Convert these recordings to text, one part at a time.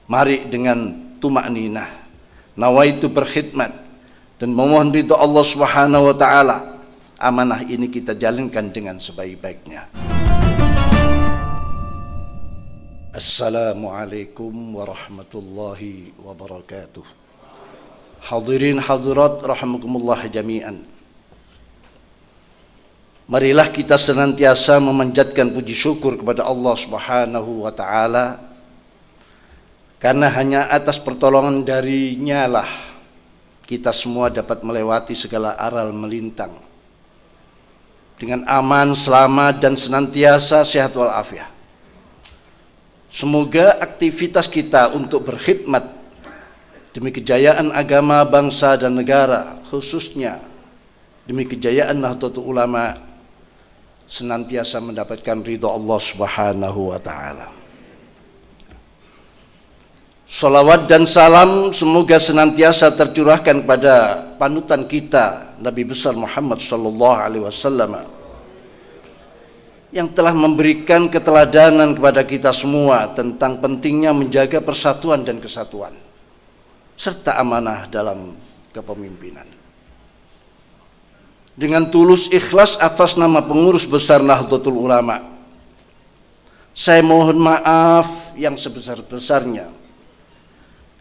Mari dengan tumakninah, nawaitu berkhidmat dan memohon ridha Allah Subhanahu wa taala, amanah ini kita jalankan dengan sebaik-baiknya. Assalamualaikum warahmatullahi wabarakatuh. Hadirin hadirat rahimakumullah jami'an. Marilah kita senantiasa memanjatkan puji syukur kepada Allah Subhanahu wa taala, karena hanya atas pertolongan darinya lah kita semua dapat melewati segala aral melintang dengan aman, selamat, dan senantiasa sehat walafiat. Semoga aktivitas kita untuk berkhidmat demi kejayaan agama, bangsa, dan negara, khususnya demi kejayaan Nahdlatul Ulama, senantiasa mendapatkan ridha Allah Subhanahu wa taala. Salawat dan salam semoga senantiasa tercurahkan kepada panutan kita, Nabi besar Muhammad sallallahu alaihi wasallam, yang telah memberikan keteladanan kepada kita semua tentang pentingnya menjaga persatuan dan kesatuan serta amanah dalam kepemimpinan. Dengan tulus ikhlas atas nama pengurus besar Nahdlatul Ulama, saya mohon maaf yang sebesar-besarnya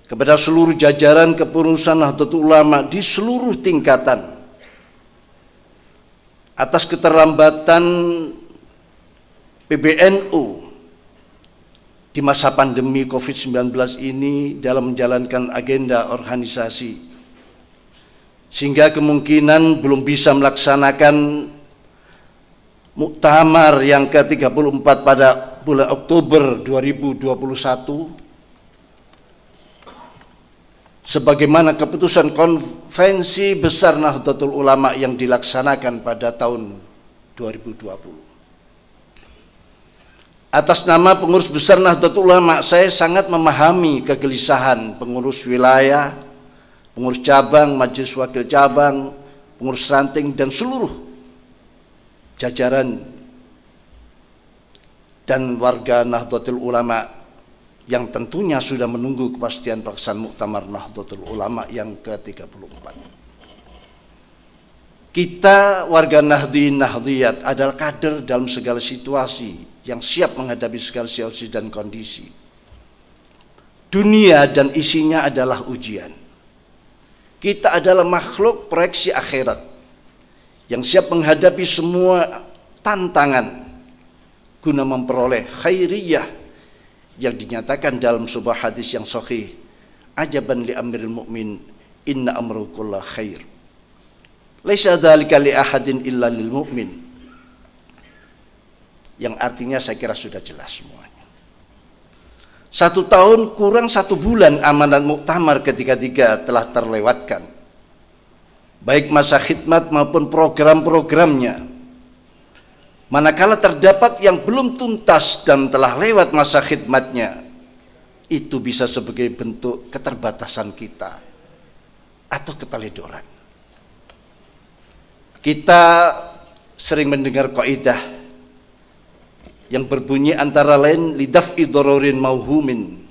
kepada seluruh jajaran kepengurusan Nahdlatul Ulama di seluruh tingkatan atas keterlambatan PBNU di masa pandemi COVID-19 ini dalam menjalankan agenda organisasi, sehingga kemungkinan belum bisa melaksanakan muktamar yang ke-34 pada bulan Oktober 2021 sebagaimana keputusan Konvensi Besar Nahdlatul Ulama yang dilaksanakan pada tahun 2020. Atas nama pengurus besar Nahdlatul Ulama, saya sangat memahami kegelisahan pengurus wilayah, pengurus cabang, majelis wakil cabang, pengurus ranting, dan seluruh jajaran dan warga Nahdlatul Ulama yang tentunya sudah menunggu kepastian pelaksanaan muktamar Nahdlatul Ulama yang ke-34. Kita warga Nahdliyin Nahdliyat adalah kader dalam segala situasi yang siap menghadapi segala situasi dan kondisi. Dunia dan isinya adalah ujian. Kita adalah makhluk proyeksi akhirat yang siap menghadapi semua tantangan guna memperoleh khairiyah yang dinyatakan dalam sebuah hadis yang sahih, ajaban li amril mu'min inna amru kullah khair laisa dzalika li ahadin illa lil mu'min, yang artinya saya kira sudah jelas semuanya. 1 tahun kurang 1 bulan amanat muktamar ketiga-tiga telah terlewatkan, baik masa khidmat maupun program-programnya. Manakala terdapat yang belum tuntas dan telah lewat masa khidmatnya, itu bisa sebagai bentuk keterbatasan kita atau keteledoran. Kita sering mendengar kaidah yang berbunyi antara lain lidaf'i dororin mauhumin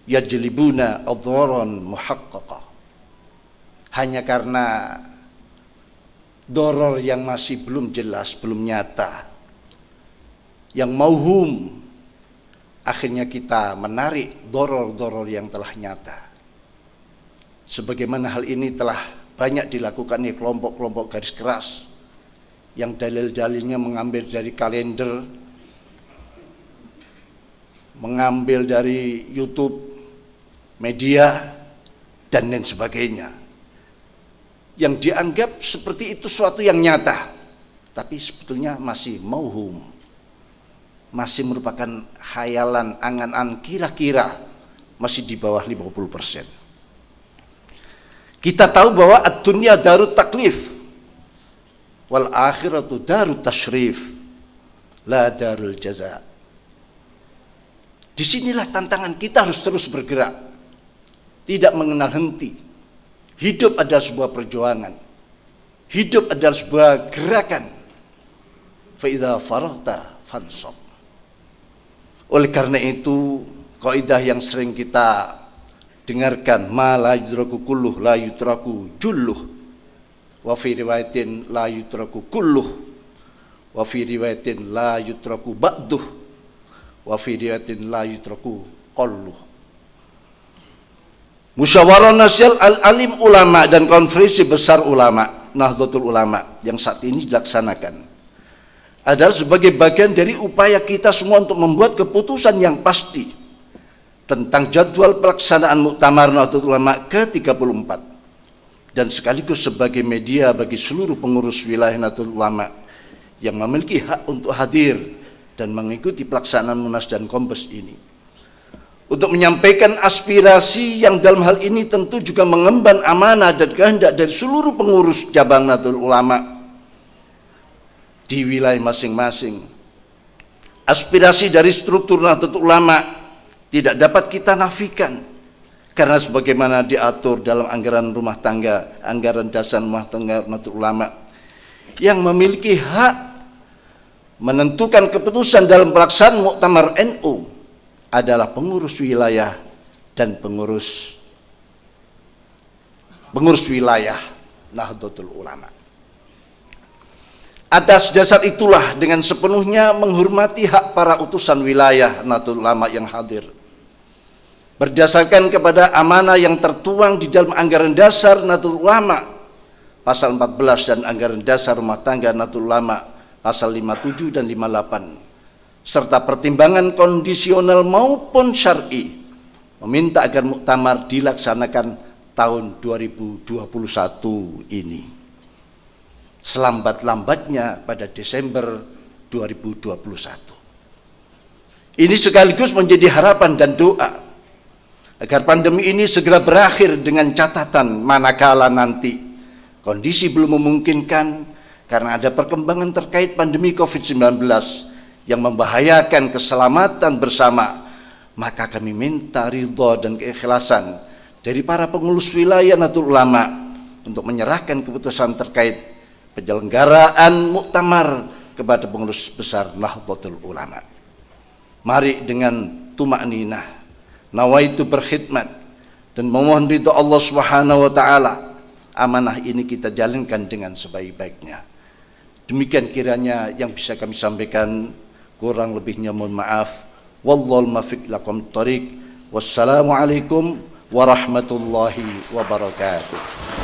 yajlibuna adharan muhaqqaqah. Hanya karena doror yang masih belum jelas, belum nyata, yang mauhum, akhirnya kita menarik doror-doror yang telah nyata. Sebagaimana hal ini telah banyak dilakukan oleh kelompok-kelompok garis keras yang dalil-dalilnya mengambil dari kalender, mengambil dari YouTube, media, dan lain sebagainya, yang dianggap seperti itu suatu yang nyata, tapi sebetulnya masih mauhum, masih merupakan khayalan, angan-angan, kira-kira masih di bawah 50%. Kita tahu bahwa ad-dunya darut taklif wal akhiratu darut tashrif la darul jaza. Disinilah tantangan kita, harus terus bergerak, tidak mengenal henti. Hidup adalah sebuah perjuangan, hidup adalah sebuah gerakan. Fa idza faraghta fansab. Oleh karena itu, kaidah yang sering kita dengarkan, ma la yudraku kulluh la yutraku julluh, wa fi riwayatin la yutraku kulluh, wa fi riwayatin la yutraku ba'duh, wa fi riwayatin la yutraku qalluh. Musyawarah Nasional Al-Alim Ulama dan Konferensi Besar Ulama Nahdlatul Ulama yang saat ini dilaksanakan adalah sebagai bagian dari upaya kita semua untuk membuat keputusan yang pasti tentang jadwal pelaksanaan Muktamar Nahdlatul Ulama ke-34 dan sekaligus sebagai media bagi seluruh pengurus wilayah Nahdlatul Ulama yang memiliki hak untuk hadir dan mengikuti pelaksanaan Munas dan Kombes ini, untuk menyampaikan aspirasi yang dalam hal ini tentu juga mengemban amanah dan kehendak dari seluruh pengurus cabang Nahdlatul Ulama di wilayah masing-masing. Aspirasi dari struktur Nahdlatul Ulama tidak dapat kita nafikan, karena sebagaimana diatur dalam anggaran rumah tangga, anggaran dasar rumah tangga Nahdlatul Ulama, yang memiliki hak menentukan keputusan dalam pelaksanaan Muktamar NU adalah pengurus wilayah dan pengurus wilayah Nahdlatul Ulama. Atas dasar itulah dengan sepenuhnya menghormati hak para utusan wilayah Nahdlatul Ulama yang hadir, berdasarkan kepada amanah yang tertuang di dalam anggaran dasar Nahdlatul Ulama pasal 14 dan anggaran dasar rumah tangga Nahdlatul Ulama pasal 57 dan 58, serta pertimbangan kondisional maupun syar'i, meminta agar muktamar dilaksanakan tahun 2021 ini selambat-lambatnya pada Desember 2021. Ini sekaligus menjadi harapan dan doa agar pandemi ini segera berakhir, dengan catatan manakala nanti kondisi belum memungkinkan karena ada perkembangan terkait pandemi COVID-19 yang membahayakan keselamatan bersama, maka kami minta ridha dan keikhlasan dari para pengurus wilayah Nahdlatul Ulama untuk menyerahkan keputusan terkait penyelenggaraan muktamar kepada pengurus besar Nahdlatul Ulama. Mari dengan tumakninah, nawaitu berkhidmat dan memohon ridha Allah Subhanahu wa taala, amanah ini kita jalankan dengan sebaik-baiknya. Demikian kiranya yang bisa kami sampaikan. Kurang lebihnya mohon maaf. Wallahul muwaffiq lakum thoriq. Wassalamualaikum warahmatullahi wabarakatuh.